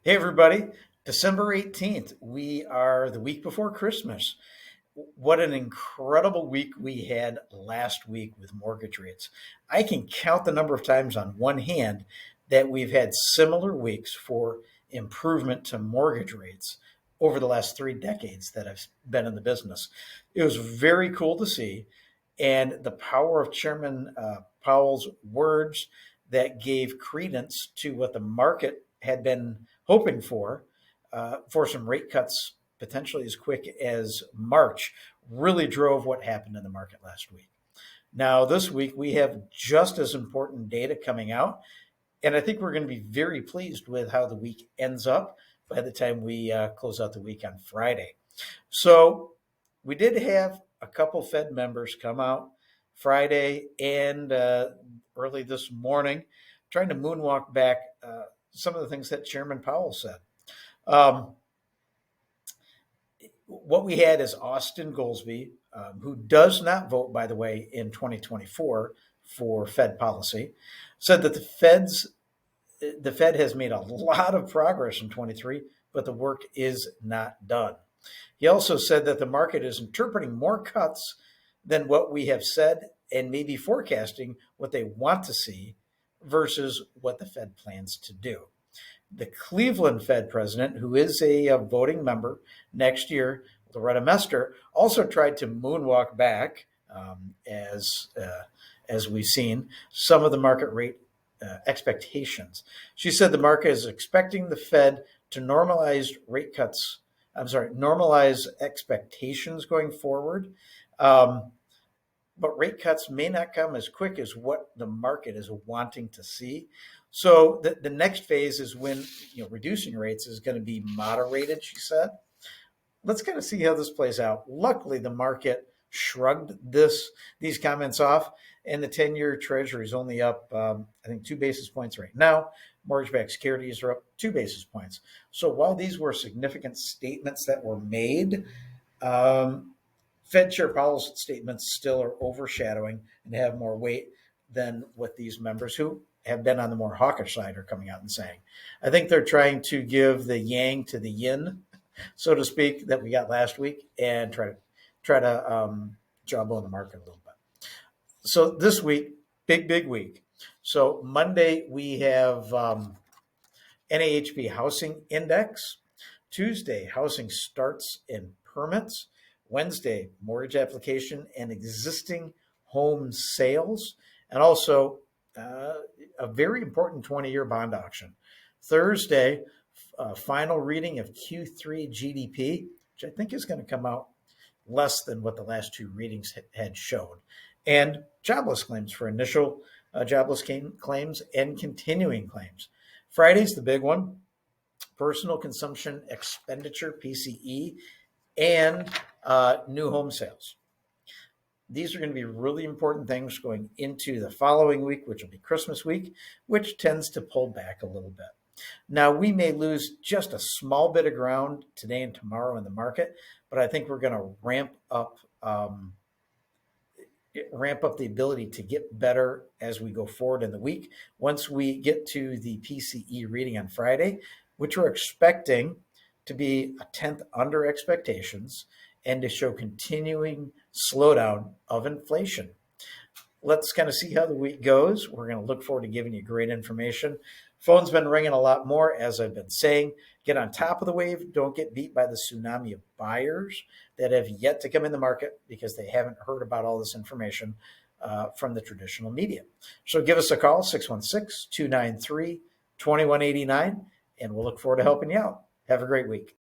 Hey, everybody. December 18th. We are the week before Christmas. What an incredible week we had last week with mortgage rates. I can count the number of times on one hand that we've had similar weeks for improvement to mortgage rates over the last 3 decades that I've been in the business. It was very cool to see. And the power of Chairman Powell's words that gave credence to what the market had been hoping for some rate cuts potentially as quick as March, really drove what happened in the market last week. Now, this week, we have just as important data coming out, and I think we're going to be very pleased with how the week ends up by the time we close out the week on Friday. So, we did have a couple Fed members come out Friday and early this morning trying to moonwalk back some of the things that Chairman Powell said. Um, what we had is Austin Goolsbee, who does not vote, by the way, in 2024 for Fed policy, said that the Fed has made a lot of progress in 23, but the work is not done. He also said that the market is interpreting more cuts than what we have said and maybe forecasting what they want to see versus what the Fed plans to do. The Cleveland Fed president, who is a voting member next year, Loretta Mester, also tried to moonwalk back, as we've seen, some of the market rate expectations. She said the market is expecting the Fed to normalize rate cuts. I'm sorry, normalize expectations going forward. But rate cuts may not come as quick as what the market is wanting to see. So the next phase is when reducing rates is going to be moderated, she said. Let's kind of see how this plays out. Luckily, the market shrugged these comments off, and the 10-year Treasury is only up, I think, 2 basis points right now. Mortgage-backed securities are up 2 basis points. So while these were significant statements that were made, Fed Chair Powell's statements still are overshadowing and have more weight than what these members who have been on the more hawkish side are coming out and saying. I think they're trying to give the yang to the yin, so to speak, that we got last week and try to jumbo the market a little bit. So this week, big week. So Monday we have NAHB housing index. Tuesday, housing starts and permits. Wednesday, mortgage application and existing home sales, and also a very important 20-year bond auction. Thursday, final reading of Q3 GDP, which I think is going to come out less than what the last 2 readings had shown, and jobless claims for initial jobless claims and continuing claims. Friday's the big one, personal consumption expenditure, PCE, and new home sales. These are going to be really important things going into the following week, which will be Christmas week, which tends to pull back a little bit. Now, we may lose just a small bit of ground today and tomorrow in the market, but I think we're going to ramp up the ability to get better as we go forward in the week. Once we get to the PCE reading on Friday, which we're expecting to be a tenth under expectations and to show continuing slowdown of inflation. Let's kind of see how the week goes. We're going to look forward to giving you great information. Phone's been ringing a lot more, as I've been saying. Get on top of the wave. Don't get beat by the tsunami of buyers that have yet to come in the market because they haven't heard about all this information from the traditional media. So give us a call, 616-293-2189, and we'll look forward to helping you out. Have a great week.